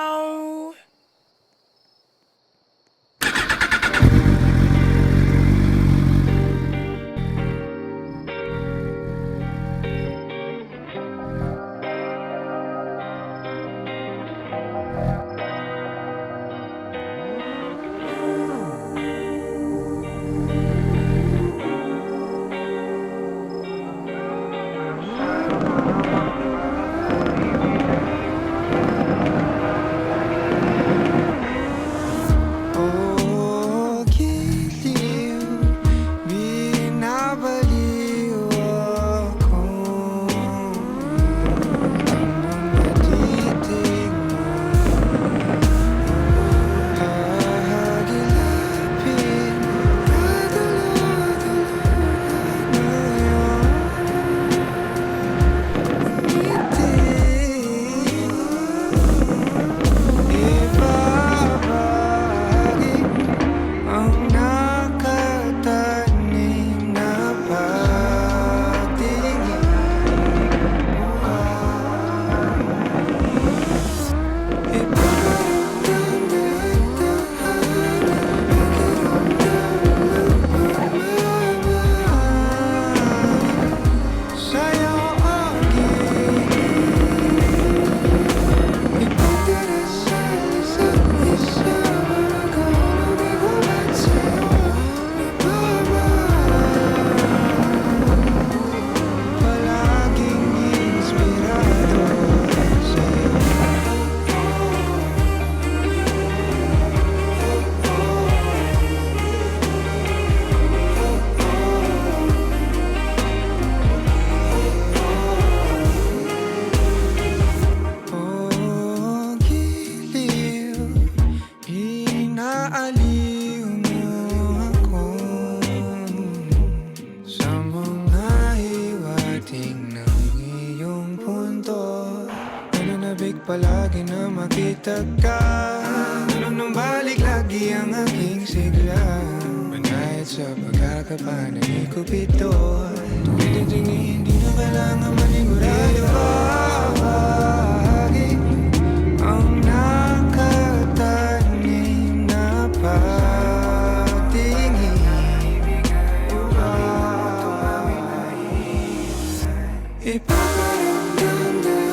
now. Palagi na makita ka, tanong ng balik lagi ang aking sigla. Manayat sa pagkakapanagikop ito, tuwid tingin, hindi na kailangan manigurado. Bahagi ang nakatanim na pagtingin. Ipaparamdam na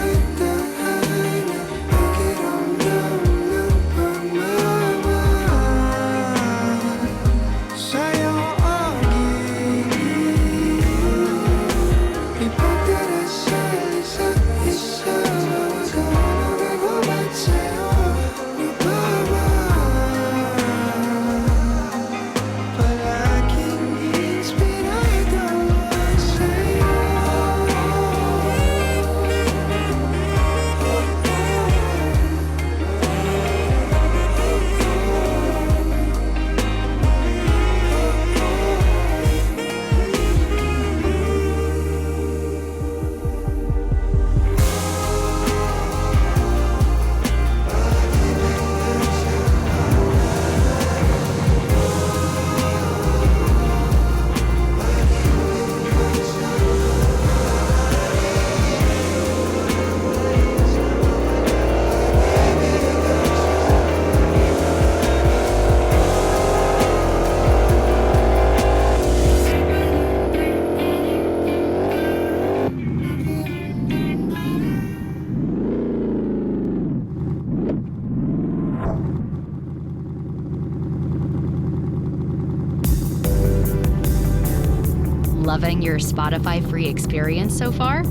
Loving your Spotify free experience so far?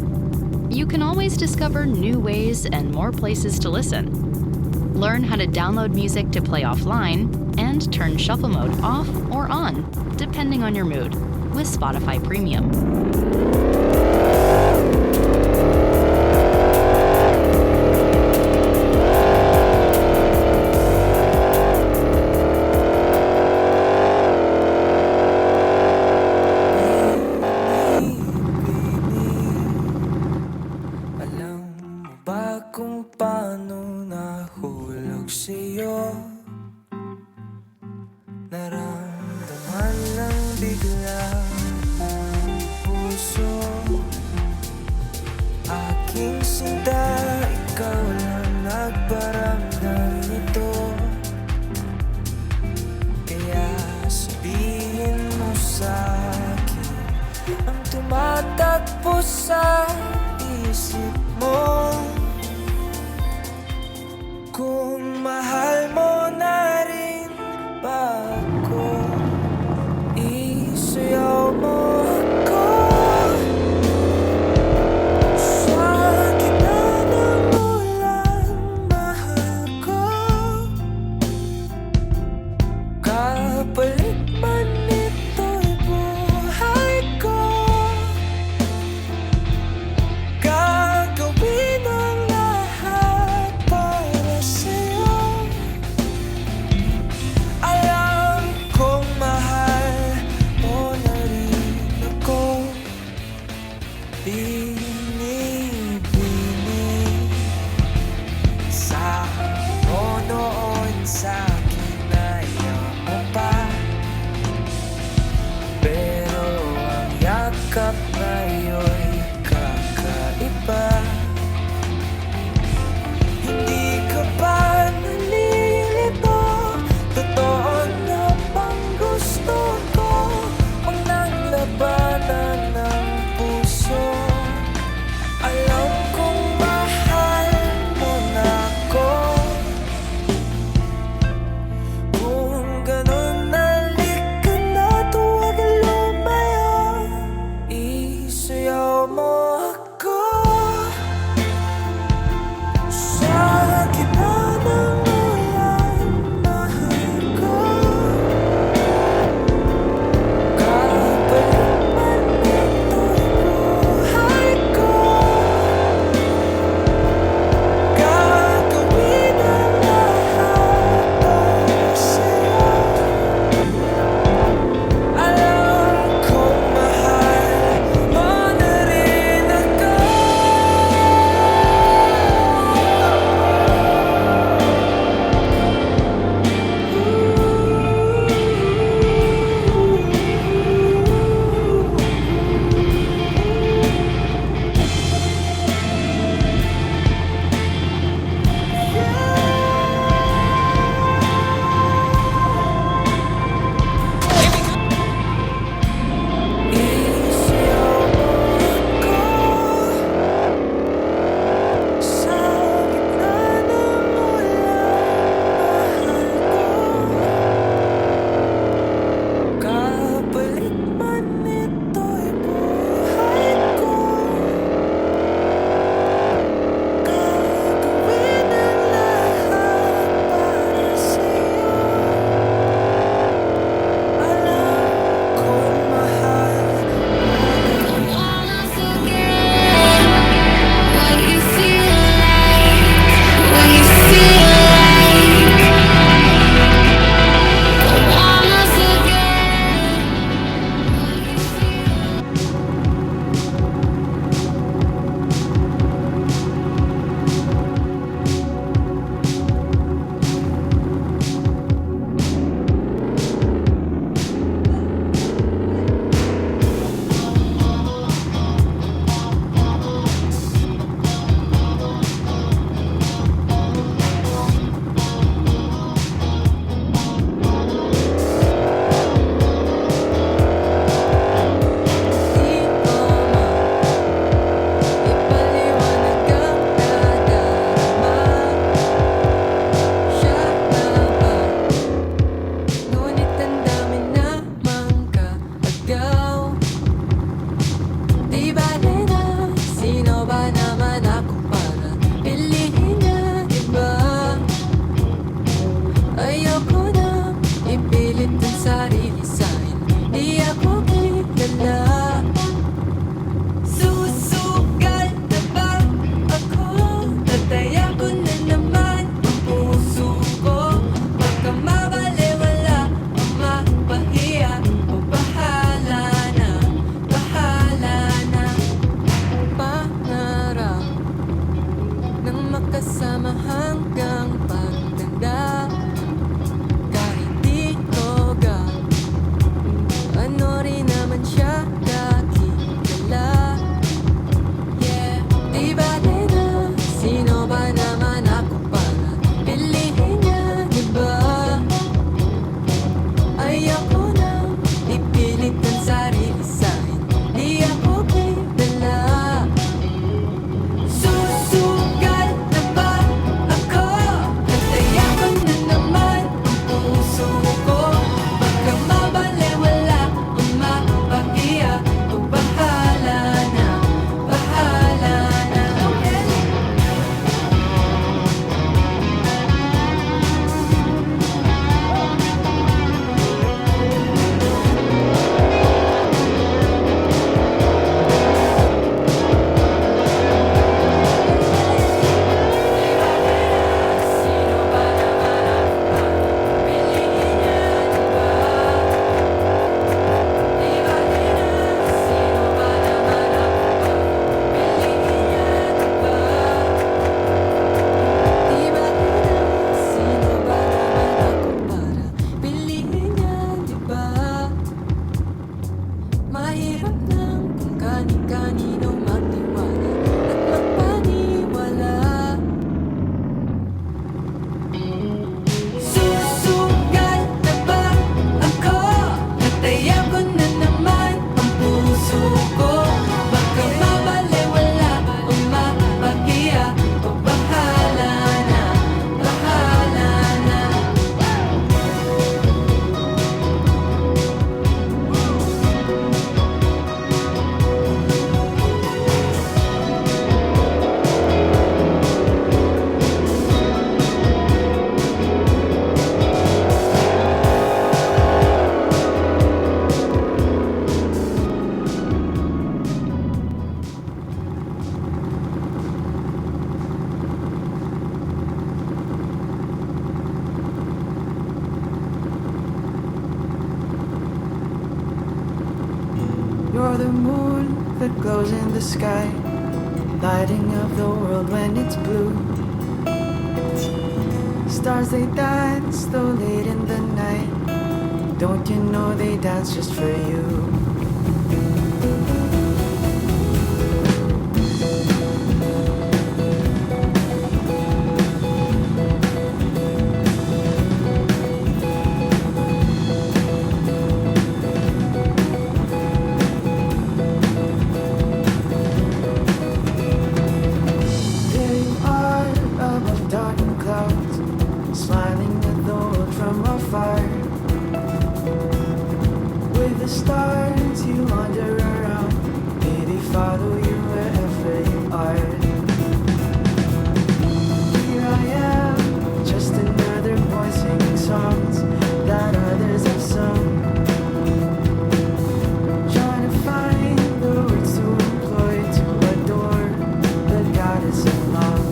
You can always discover new ways and more places to listen. Learn how to download music to play offline and turn shuffle mode off or on, depending on your mood, with Spotify Premium. Kung paano nahulog sa'yo, naramdaman lang bigla ang puso. Aking sinta, ikaw lang nagparamdam. sa isip mo. Kung mahal mo na rin ba ako, isayaw mo ako sa gitna ng ulan. Mahal ko, kapalit man ito'y buhay ko. Gagawin ang lahat para sa'yo. Alam kong mahal mo na rin ako. Binibining sa mo noon, sa'kin ayaw mo pa. Pero ang yakap ngayon'y kakaiba. Hindi ka ba nalilito? Totoo na bang gusto ko? Huwag nang labanan ng puso. Alam kong mahal mo na ako. You're the moon that glows in the sky, lighting up the world when it's blue. Stars they dance though late in the night. Don't you know they dance just for you? There you are above darkened clouds, smiling at the world from afar. With the stars you wander around, may they follow you wherever you are. Here I am, just another boy singing songs that others have sung, trying to find the words to employ to adore the goddess of love.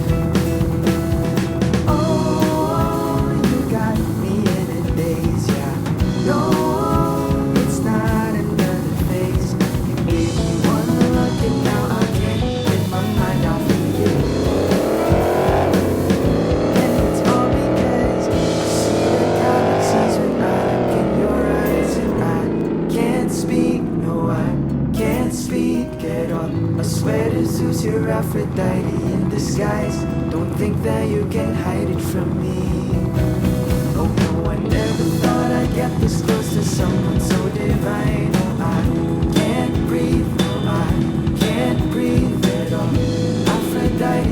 Oh, you got me in a daze, yeah. No, it's not another phase. You gave me one look and now I can't get my mind off of you. And it's all because I see the galaxies when I look in your eyes, and I can't speak, no, I can't speak at all. I swear to Zeus, you're Aphrodite in disguise. Don't think that you can hide it from me.